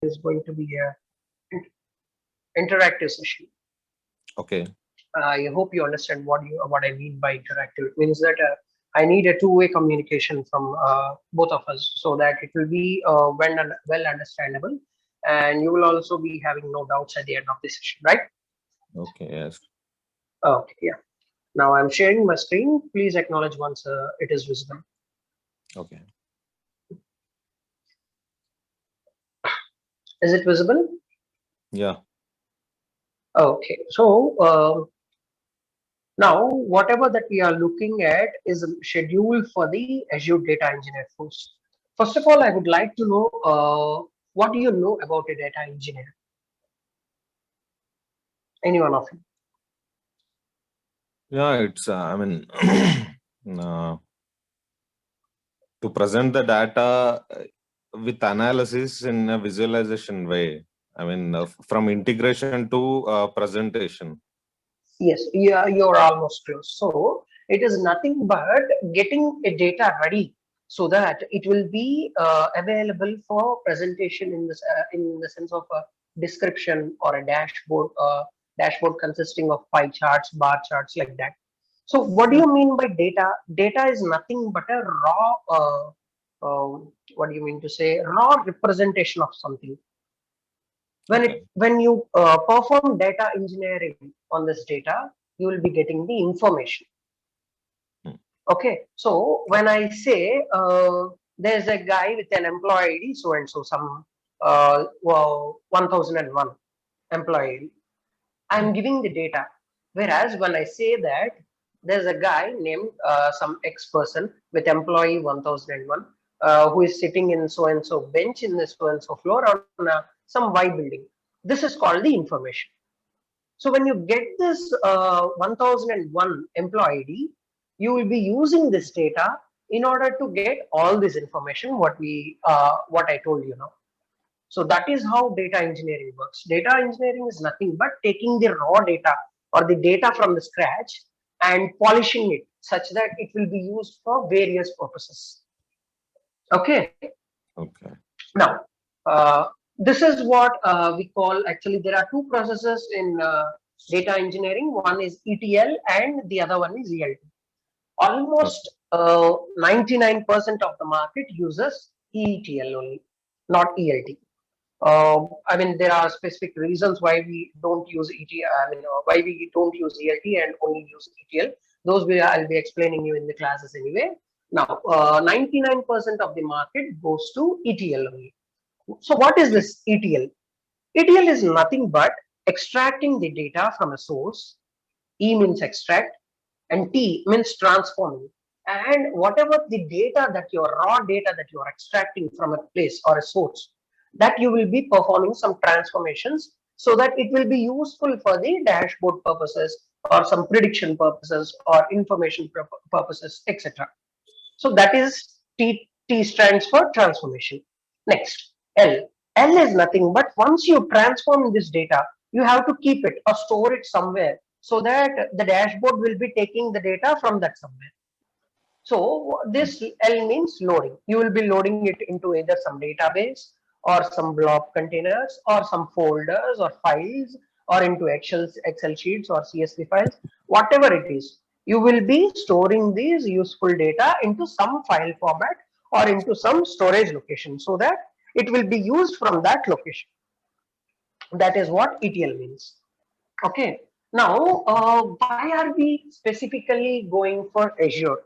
is going to be an interactive session. Okay. I hope you understand what I mean by interactive. It means that I need a two-way communication from both of us, so that it will be well understandable, and you will also be having no doubts at the end of the session, right? Okay. Yes. Okay, yeah. Now I'm sharing my screen. Please acknowledge once it is visible. Okay. Is it visible? Yeah. Okay. So now whatever that we are looking at is scheduled for the Azure Data Engineer course. First of all, I would like to know what do you know about a data engineer? Any one of you? Yeah. It's. I mean, uh, to present the data with analysis in a visualization way. I mean, from integration to presentation. Yes, yeah, you're almost close. So it is nothing but getting a data ready so that it will be available for presentation in the sense of a description or a dashboard consisting of pie charts, bar charts, like that. So what do Yeah. you mean by data? Data is nothing but a raw, what do you mean to say, raw representation of something. Okay. When you perform data engineering on this data, you will be getting the information. Hmm. Okay, so when I say there's a guy with an employee ID so and so, some well, 1001 employee ID, I'm Hmm. giving the data. Whereas when I say that there's a guy named some X person with employee 1001 who is sitting in so and so bench in this so and so floor on some Y building, this is called the information. So when you get this 1001 employee ID, you will be using this data in order to get all this information. What I told you now. So that is how data engineering works. Data engineering is nothing but taking the raw data or the data from the scratch and polishing it such that it will be used for various purposes. Okay. Okay. Now, uh, this is what we call, actually, there are two processes in data engineering. One is ETL and the other one is ELT. Okay. Almost 99% of the market uses ETL only, not ELT. I mean, there are specific reasons why we don't use ETL. I mean, why we don't use ELT and only use ETL. Those I'll be explaining you in the classes anyway. Now, 99% of the market goes to ETL only. So, what is Okay. this ETL? ETL is nothing but extracting the data from a source. E means extract, and T means transforming. And whatever the data that your raw data that you are extracting from a place or a source, that you will be performing some transformations so that it will be useful for the dashboard purposes or some prediction purposes or information purposes, etc. So that is T. T stands for transformation. Next, L. L is nothing but once you transform this data, you have to keep it or store it somewhere so that the dashboard will be taking the data from that somewhere. So this L means loading. You will be loading it into either some database or some blob containers or some folders or files or into Excel sheets or CSV files, whatever it is. You will be storing these useful data into some file format or into some storage location so that it will be used from that location. That is what ETL means. Okay. Now, why are we specifically going for Azure?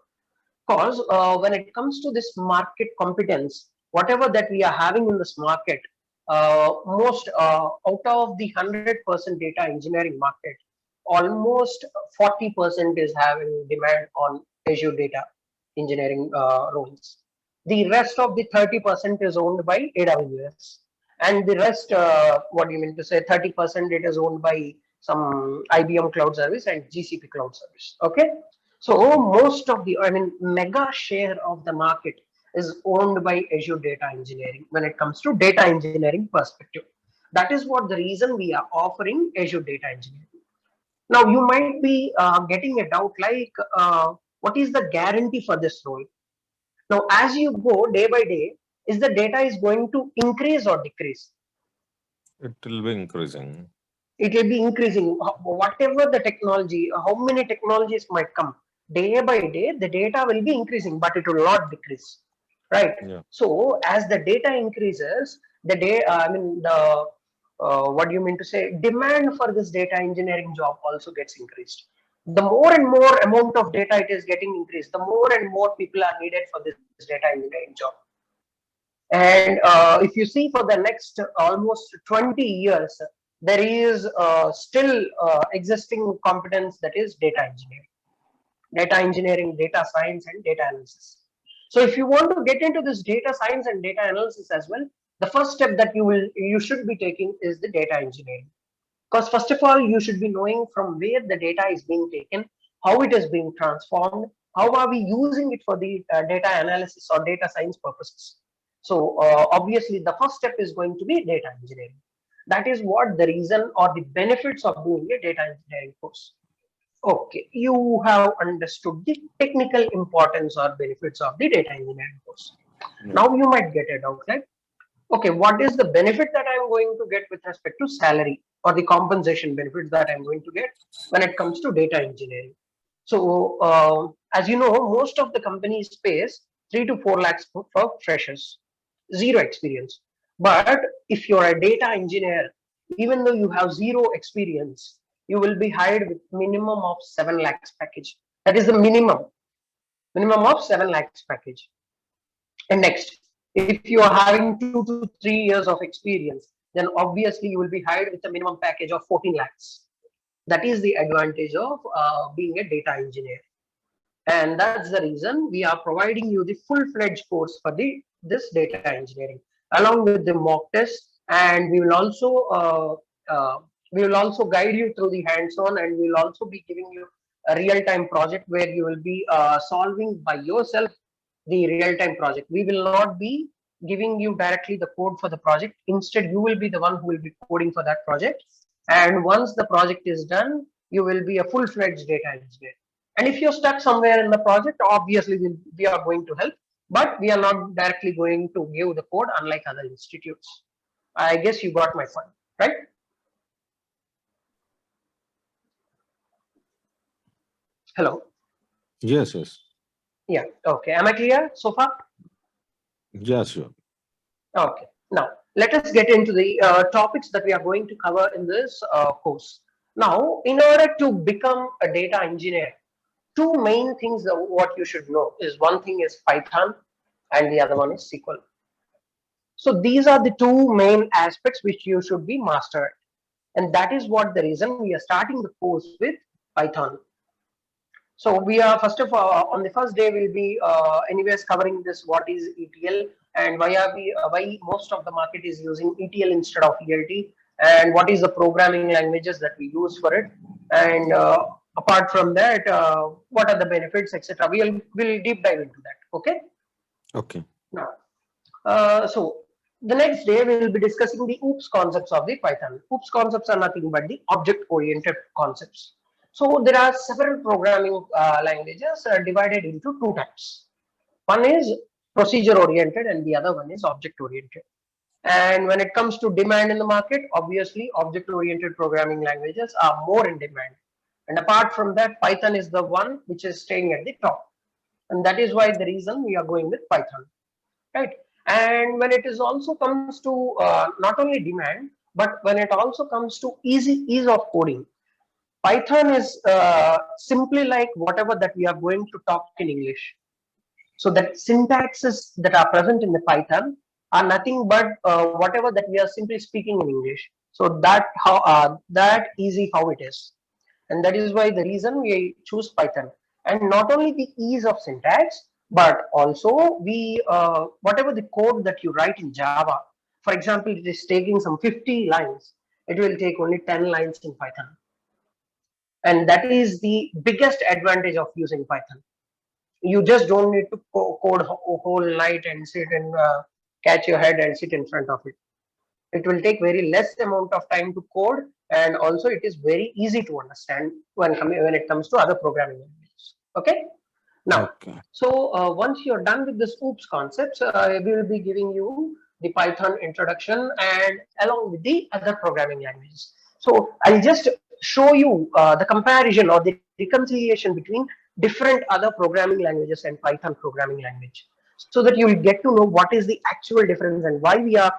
Because when it comes to this market competence, whatever that we are having in this market, most out of the 100% data engineering market, almost 40% is having demand on Azure data engineering roles. The rest of the 30% is owned by AWS, and the rest, what do you mean to say, 30% it is owned by some IBM cloud service and GCP cloud service. Okay. So most of the, I mean, mega share of the market is owned by Azure Data Engineering when it comes to data engineering perspective. That is what the reason we are offering Azure Data Engineering. Now you might be getting a doubt like, what is the guarantee for this role? Now, as you go day by day, is the data is going to increase or decrease? It will be increasing. It will be increasing. Whatever the technology, how many technologies might come, day by day the data will be increasing, but it will not decrease, right? Yeah. So as the data increases, the day I mean the what do you mean to say, demand for this data engineering job also gets increased. The more and more amount of data it is getting increased, the more and more people are needed for this data engineering job. And if you see for the next almost 20 years, there is still existing competence, that is data engineering, data science, and data analysis. So if you want to get into this data science and data analysis as well, the first step that you should be taking is the data engineering. Because first of all, you should be knowing from where the data is being taken, how it is being transformed, how are we using it for the data analysis or data science purposes. So obviously, the first step is going to be data engineering. That is what the reason or the benefits of doing a data engineering course. Okay, you have understood the technical importance or benefits of the data engineering course. Yeah. Now you might get a doubt like, okay, what is the benefit that I'm going to get with respect to salary or the compensation benefits that I'm going to get when it comes to data engineering? So, as you know, most of the companies pays 3 to 4 lakhs for freshers, zero experience. But if you're a data engineer, even though you have zero experience, you will be hired with minimum of 7 lakhs package. That is the minimum of 7 lakhs package. And next, if you are having 2 to 3 years of experience, then obviously you will be hired with a minimum package of 14 lakhs. That is the advantage of being a data engineer. And that's the reason we are providing you the full-fledged course for this data engineering, along with the mock test. And uh, we will also guide you through the hands-on, and we will also be giving you a real-time project where you will be solving by yourself the real-time project. We will not be giving you directly the code for the project. Instead, you will be the one who will be coding for that project. And once the project is done, you will be a full-fledged data engineer. And if you're stuck somewhere in the project, obviously we are going to help, but we are not directly going to give the code, unlike other institutes. I guess you got my point, right? Hello. Yes, yes. Yeah. Okay. Am I clear so far? Yeah, sure. Okay. Now let us get into the topics that we are going to cover in this course. Now, in order to become a data engineer, two main things that what you should know is, one thing is Python and the other one Okay. is SQL. So these are the two main aspects which you should be mastered. And that is what the reason we are starting the course with Python. So we are first of all on the first day we'll be anyways covering this, what is ETL and why most of the market is using ETL instead of ELT, and what is the programming languages that we use for it, and apart from that what are the benefits, etc. We'll deep dive into that. Okay. Okay. Now so the next day we will be discussing the OOPS concepts of the Python. OOPS concepts are nothing but the object-oriented concepts. So there are several programming languages divided into two types. One is procedure-oriented and the other one is object-oriented. And when it comes to demand in the market, obviously object-oriented programming languages are more in demand. And apart from that, Python is the one which is staying at the top. And that is why the reason we are going with Python, right? And when it is also comes to not only demand, but when it also comes to ease of coding, Python is simply like whatever that we are going to talk in English. So that syntaxes that are present in the Python are nothing but whatever that we are simply speaking in English. So that easy how it is, and that is why the reason we choose Python. And not only the ease of syntax, but also we whatever the code that you write in Java, for example, it is taking some 50 lines, it will take only 10 lines in Python. And that is the biggest advantage of using Python. You just don't need to code a whole night and sit and catch your head and sit in front of it. It will take very less amount of time to code, and also it is very easy to understand when it comes to other programming languages. Okay. Now, Okay. so once you're done with this OOPS concepts, we will be giving you the Python introduction and along with the other programming languages. So I'll just show you the comparison or the reconciliation between different other programming languages and Python programming language, so that you will get to know what is the actual difference and why we are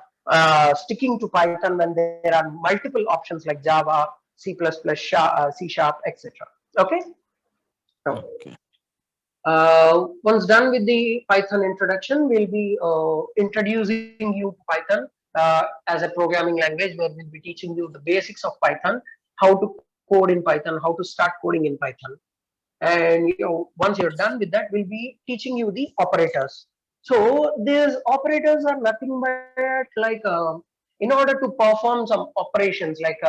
sticking to Python when there are multiple options like Java, C++, C Sharp, etc. Okay. Now, Okay. once done with the Python introduction, we'll be introducing you to Python as a programming language, where we'll be teaching you the basics of Python, how to code in Python, how to start coding in Python. And once you're done with that, we'll be teaching you the operators. So these operators are nothing but like in order to perform some operations, like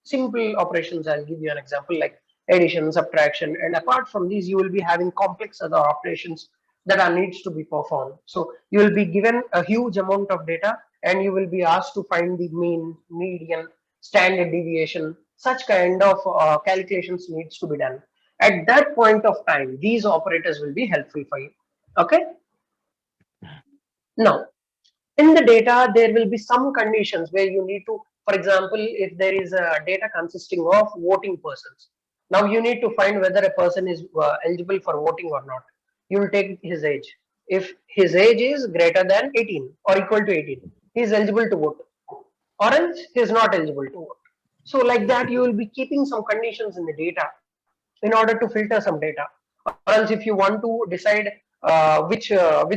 simple operations. I'll give you an example like addition, subtraction, and apart from these you will be having complex other operations that are needs to be performed. So you will be given a huge amount of data and you will be asked to find the mean, median, standard deviation. Such kind of calculations needs to be done. At that point of time, these operators will be helpful for you. Okay. Now, in the data, there will be some conditions where you need to, for example, if there is a data consisting of voting persons, now you need to find whether a person is eligible for voting or not. You will take his age. If his age is greater than 18 or equal to 18, he is eligible to vote, or else he is not eligible to vote. So like that, you will be keeping some conditions in the data in order to filter some data. Or else, if you want to decide which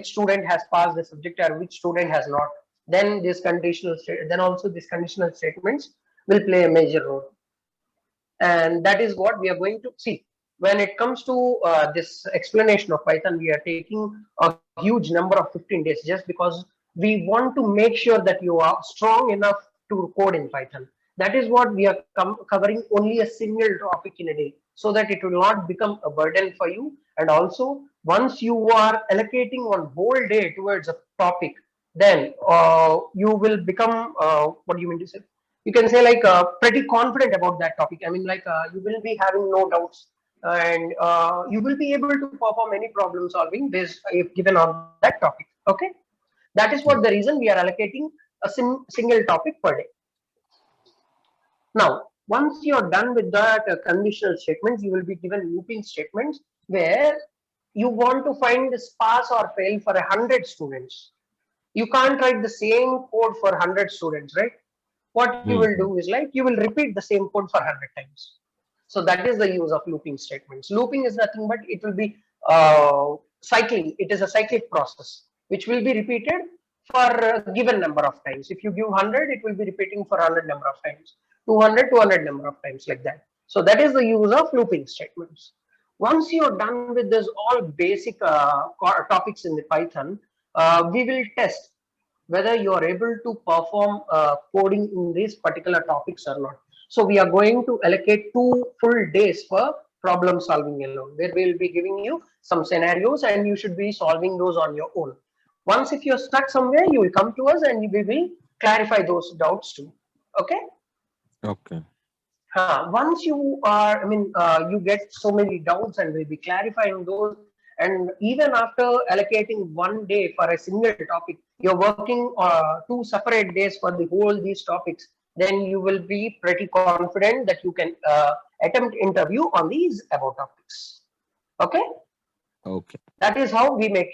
student has passed the subject or which student has not, then then also these conditional statements will play a major role. And that is what we are going to see. When it comes to this explanation of Python, we are taking a huge number of 15 days just because we want to make sure that you are strong enough to code in Python. That is what we are covering only a single topic in a day, so that it will not become a burden for you. And also, once you are allocating one whole day towards a topic, then you will become what do you mean to say? You can say like pretty confident about that topic. I mean, like you will be having no doubts, and you will be able to perform any problem solving based if given on that topic. Okay, that is what the reason we are allocating a single topic per day. Now, once you're done with that conditional statements, you will be given looping statements where you want to find this pass or fail for 100 students. You can't write the same code for 100 students, right? What you will do is like you will repeat the same code for 100 times. So that is the use of looping statements. Looping is nothing but it will be cycling. It is a cyclic process which will be repeated for a given number of times. If you give 100, it will be repeating for 100 number of times, 200, 200 number of times, like that. So that is the use of looping statements. Once you're done with this all basic topics in the Python, we will test whether you are able to perform coding in these particular topics or not. So we are going to allocate 2 full days for problem solving alone, where we will be giving you some scenarios and you should be solving those on your own. Once if you're stuck somewhere, you will come to us and we will clarify those doubts too. Okay. Okay. Once you are, I mean, you get so many doubts and we'll be clarifying those. And even after allocating 1 day for a single topic, you're working 2 separate days for the whole these topics, then you will be pretty confident that you can attempt interview on these above topics. Okay. Okay. That is how we make